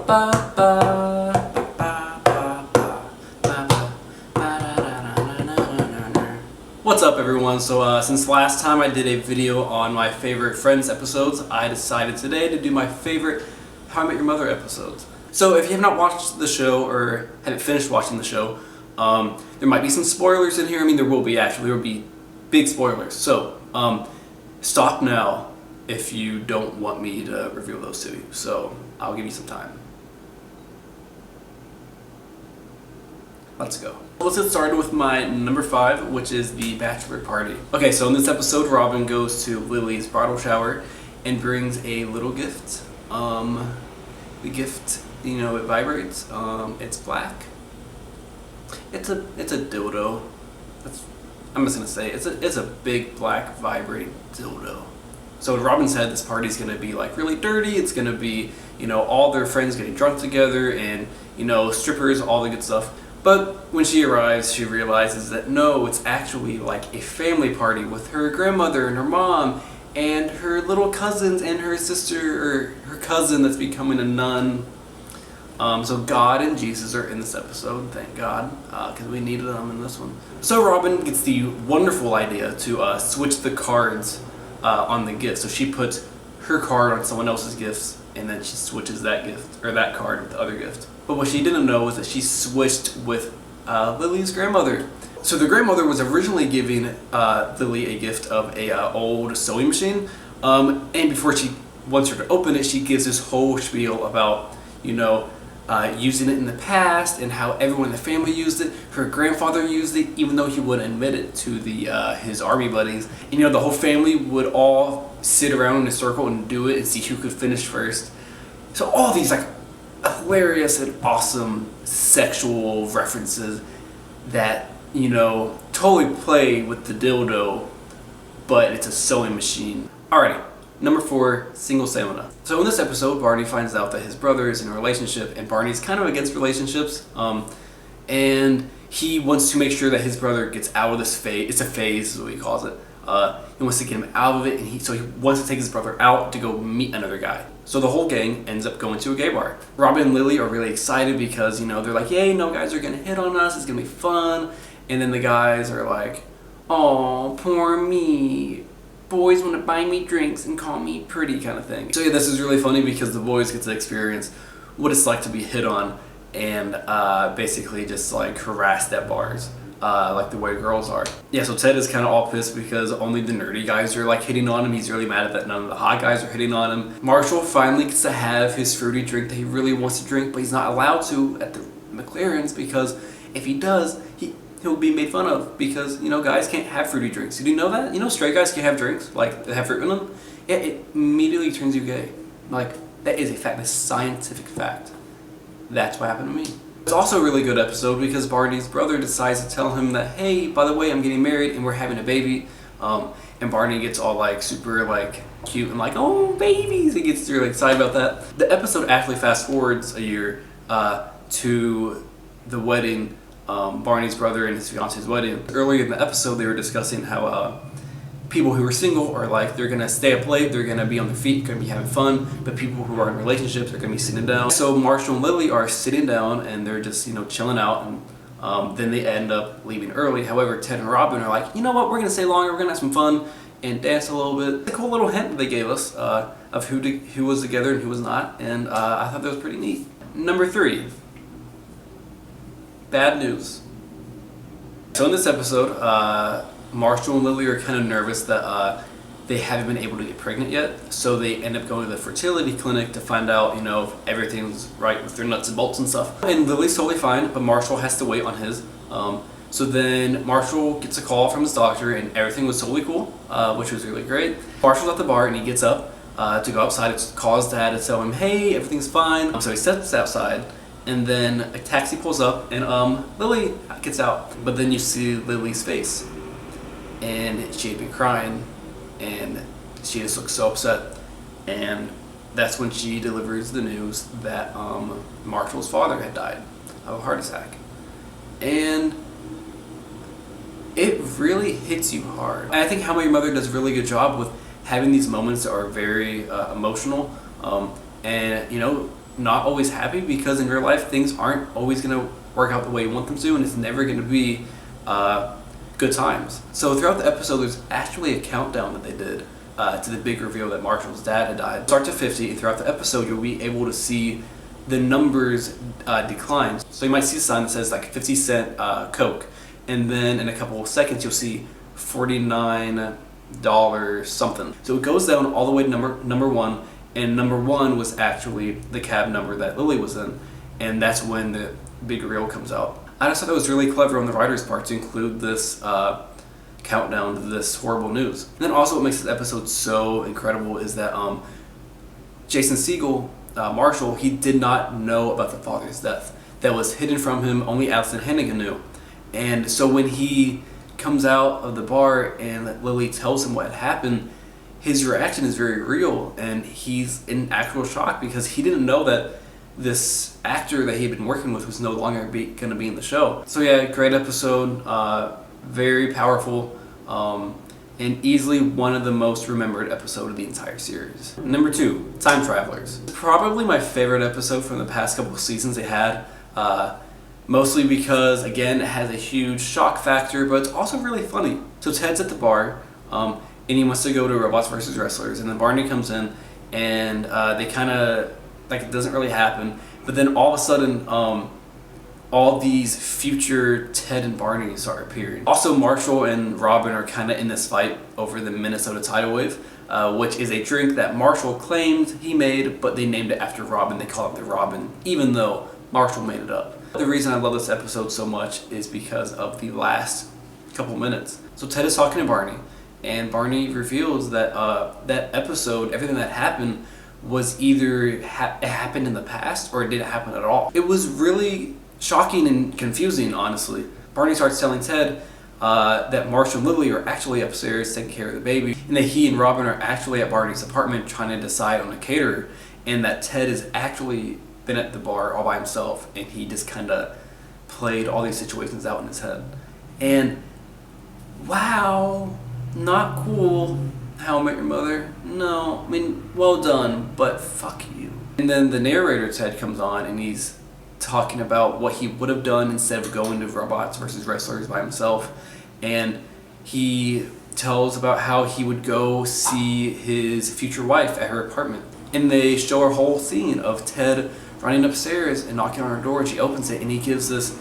What's up, everyone? So since last time I did a video on my favorite Friends episodes, I decided today to do my favorite How I Met Your Mother episodes. So if you have not watched the show or haven't finished watching the show, there might be some spoilers in here. I mean, there will be actually. There will be big spoilers. So stop now if you don't want me to reveal those to you. So I'll give you some time. Let's go. Let's get started with my number 5, which is the Bachelor Party. Okay, so in this episode, Robin goes to Lily's bridal shower and brings a little gift. The gift, you know, it vibrates. It's black. It's a dildo. I'm just gonna say it's a big black vibrating dildo. So Robin said this party's gonna be like really dirty. It's gonna be, you know, all their friends getting drunk together and, you know, strippers, all the good stuff. But when she arrives, she realizes that no, it's actually like a family party with her grandmother and her mom and her little cousins and her sister, or her cousin that's becoming a nun. So God and Jesus are in this episode, thank God, because we needed them in this one. So Robin gets the wonderful idea to switch the cards on the gift. So she puts her card on someone else's gifts, and then she switches that gift, or that card, with the other gift. But what she didn't know was that she switched with Lily's grandmother. So the grandmother was originally giving Lily a gift of a old sewing machine, and before she wants her to open it, she gives this whole spiel about, you know, using it in the past and how everyone in the family used it. Her grandfather used it, even though he wouldn't admit it to his army buddies. And, you know, the whole family would all sit around in a circle and do it and see who could finish first. So all these like hilarious and awesome sexual references that, you know, totally play with the dildo, but it's a sewing machine. Alrighty. Number 4, single stamina. So in this episode, Barney finds out that his brother is in a relationship, and Barney's kind of against relationships, and he wants to make sure that his brother gets out of this phase. It's a phase, is what he calls it. He wants to get him out of it, and so he wants to take his brother out to go meet another guy. So the whole gang ends up going to a gay bar. Robin and Lily are really excited because, you know, they're like, yay, no guys are gonna hit on us, it's gonna be fun. And then the guys are like, oh, poor me. Boys want to buy me drinks and call me pretty, kind of thing. So yeah, this is really funny because the boys get to experience what it's like to be hit on and basically just like harassed at bars, like the way girls are. Yeah, so Ted is kind of all pissed because only the nerdy guys are like hitting on him. He's really mad at that none of the hot guys are hitting on him. Marshall finally gets to have his fruity drink that he really wants to drink, but he's not allowed to at the McLaren's because if he does, he'll be made fun of because, you know, guys can't have fruity drinks. Did you know that? You know, straight guys can have drinks like that have fruit in them. Yeah, it immediately turns you gay. Like, that is a fact. That's scientific fact. That's what happened to me. It's also a really good episode because Barney's brother decides to tell him that, hey, by the way, I'm getting married and we're having a baby. And Barney gets all like super like cute and like, oh, babies. He gets really excited about that. The episode actually fast forwards a year to the wedding. Barney's brother and his fiance's wedding. Earlier in the episode, they were discussing how people who are single are like, they're gonna stay up late, they're gonna be on their feet, gonna be having fun, but people who are in relationships are gonna be sitting down. So Marshall and Lily are sitting down and they're just, you know, chilling out, and then they end up leaving early. However, Ted and Robin are like, you know what, we're gonna stay longer, we're gonna have some fun and dance a little bit. It's a cool little hint that they gave us of who was together and who was not, and I thought that was pretty neat. Number 3. Bad news. So in this episode, Marshall and Lily are kind of nervous that they haven't been able to get pregnant yet. So they end up going to the fertility clinic to find out, you know, if everything's right with their nuts and bolts and stuff. And Lily's totally fine, but Marshall has to wait on his. So then Marshall gets a call from his doctor and everything was totally cool, which was really great. Marshall's at the bar and he gets up to go outside to call his dad to tell him, hey, everything's fine. So he steps outside. And then a taxi pulls up and Lily gets out. But then you see Lily's face. And she had been crying and she just looks so upset. And that's when she delivers the news that Marshall's father had died of a heart attack. And it really hits you hard. And I think How I Met Your Mother does a really good job with having these moments that are very emotional. And, you know, not always happy, because in real life things aren't always going to work out the way you want them to, and it's never going to be good times. So throughout the episode, there's actually a countdown that they did to the big reveal that Marshall's dad had died. Start to 50, and throughout the episode you'll be able to see the numbers decline. So you might see a sign that says like 50-cent Coke, and then in a couple of seconds you'll see $49 something. So it goes down all the way to number one, and number one was actually the cab number that Lily was in, and that's when the big reveal comes out. I just thought that was really clever on the writer's part to include this countdown to this horrible news. And then also what makes this episode so incredible is that Jason Segel, Marshall, he did not know about the father's death. That was hidden from him. Only Allison Hannigan knew. And so when he comes out of the bar and Lily tells him what had happened, his reaction is very real, and he's in actual shock because he didn't know that this actor that he'd been working with was no longer going to be in the show. So yeah, great episode, very powerful, and easily one of the most remembered episodes of the entire series. Number 2, Time Travelers. Probably my favorite episode from the past couple of seasons they had, mostly because, again, it has a huge shock factor, but it's also really funny. So Ted's at the bar, and he wants to go to Robots vs. Wrestlers, and then Barney comes in, and they kind of, like, it doesn't really happen, but then all of a sudden, all these future Ted and Barneys are appearing. Also, Marshall and Robin are kind of in this fight over the Minnesota Tidal Wave, which is a drink that Marshall claimed he made, but they named it after Robin. They call it the Robin, even though Marshall made it up. The reason I love this episode so much is because of the last couple minutes. So Ted is talking to Barney, and Barney reveals that that episode, everything that happened, was either it happened in the past or it didn't happen at all. It was really shocking and confusing, honestly. Barney starts telling Ted that Marshall and Lily are actually upstairs taking care of the baby, and that he and Robin are actually at Barney's apartment trying to decide on a caterer, and that Ted has actually been at the bar all by himself, and he just kind of played all these situations out in his head. And wow, not cool. How I Met Your Mother? No, I mean, well done, but fuck you. And then the narrator, Ted, comes on, and he's talking about what he would have done instead of going to Robots vs. Wrestlers by himself. And he tells about how he would go see his future wife at her apartment. And they show a whole scene of Ted running upstairs and knocking on her door, and she opens it, and he gives this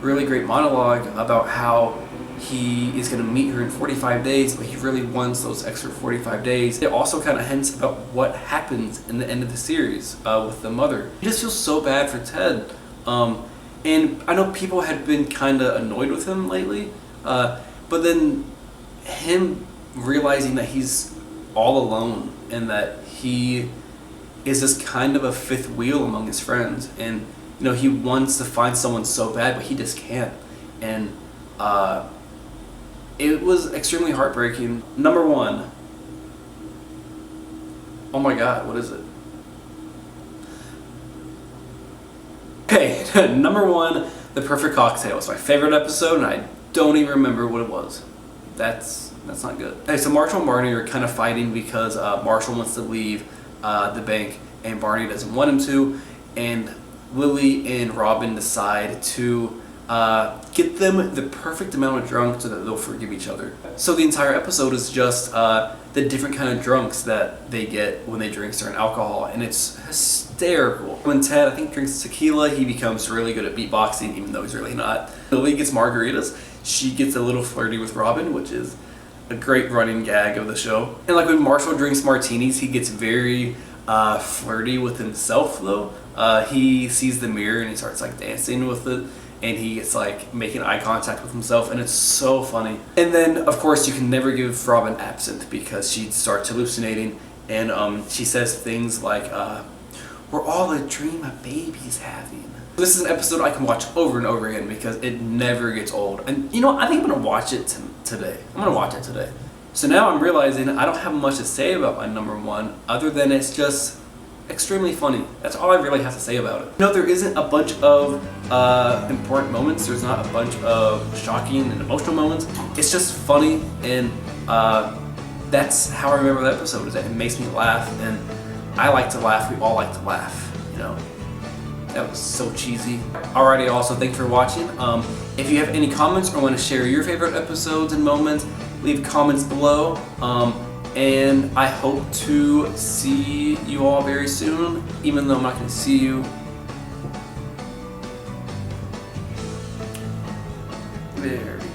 really great monologue about how he is going to meet her in 45 days, but he really wants those extra 45 days. It also kind of hints about what happens in the end of the series with the mother. It just feels so bad for Ted. And I know people had been kind of annoyed with him lately, but then him realizing that he's all alone and that he is just kind of a fifth wheel among his friends, and you know, he wants to find someone so bad, but he just can't. And it was extremely heartbreaking. Number 1. Oh my god, what is it? Okay, number 1, The Perfect Cocktail. It's my favorite episode, and I don't even remember what it was. That's not good. Okay, so Marshall and Barney are kind of fighting because Marshall wants to leave the bank, and Barney doesn't want him to, and Lily and Robin decide to get them the perfect amount of drunk so that they'll forgive each other. So the entire episode is just the different kind of drunks that they get when they drink certain alcohol, and it's hysterical. When Ted, I think, drinks tequila, he becomes really good at beatboxing, even though he's really not. Lily gets margaritas. She gets a little flirty with Robin, which is a great running gag of the show. And like when Marshall drinks martinis, he gets very flirty with himself, though. He sees the mirror and he starts like dancing with it, and he gets like making eye contact with himself, and it's so funny. And then of course you can never give Robin absinthe because she starts hallucinating, and she says things like we're all a dream a baby's having. This is an episode I can watch over and over again because it never gets old. And you know, I think I'm gonna watch it today. I'm gonna watch it today. So now I'm realizing I don't have much to say about my number 1 other than it's just extremely funny. That's all I really have to say about it. No, there isn't a bunch of important moments. There's not a bunch of shocking and emotional moments. It's just funny, and that's how I remember that episode, is that it makes me laugh, and I like to laugh. We all like to laugh. know. That was so cheesy. Alrighty, also, thanks for watching. If you have any comments or want to share your favorite episodes and moments, leave comments below. And I hope to see you all very soon, even though I'm not going to see you. There we go.